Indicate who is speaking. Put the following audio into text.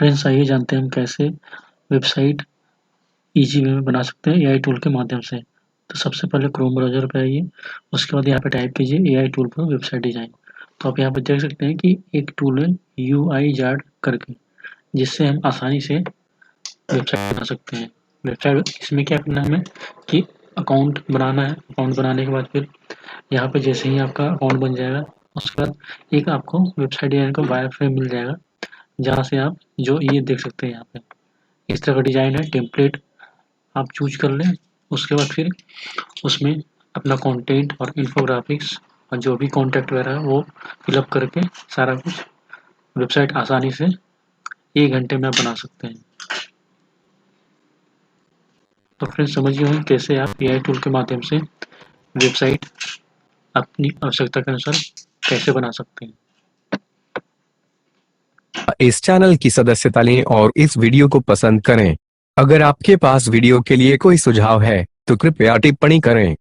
Speaker 1: Friends आइए जानते हैं हम कैसे वेबसाइट ईज़ी वे में बना सकते हैं एआई टूल के माध्यम से। तो सबसे पहले क्रोम ब्राउज़र पे आइए, उसके बाद यहाँ पे टाइप कीजिए एआई टूल पर वेबसाइट डिज़ाइन। तो आप यहाँ पे देख सकते हैं कि एक टूल है यूआई जार्ड करके, जिससे हम आसानी से वेबसाइट बना सकते हैं। वेबसाइट इसमें क्या करना है हमें कि अकाउंट बनाना है। अकाउंट बनाने के बाद फिर यहाँ पे जैसे ही आपका अकाउंट बन जाएगा, उसके बाद एक आपको वेबसाइट डिज़ाइन का वायरफ्रेम मिल जाएगा, जहाँ से आप जो ये देख सकते हैं यहाँ पे इस तरह का डिज़ाइन है। टेम्पलेट आप चूज कर लें, उसके बाद फिर उसमें अपना कंटेंट और इन्फोग्राफिक्स और जो भी कॉन्टैक्ट वगैरह है वो फिलअप करके सारा कुछ वेबसाइट आसानी से 1 घंटे में आप बना सकते हैं। तो फ्रेंड्स समझिए होंगे कैसे आप एआई टूल के माध्यम से वेबसाइट अपनी आवश्यकता के अनुसार कैसे बना सकते हैं।
Speaker 2: इस चैनल की सदस्यता लें और इस वीडियो को पसंद करें। अगर आपके पास वीडियो के लिए कोई सुझाव है तो कृपया टिप्पणी करें।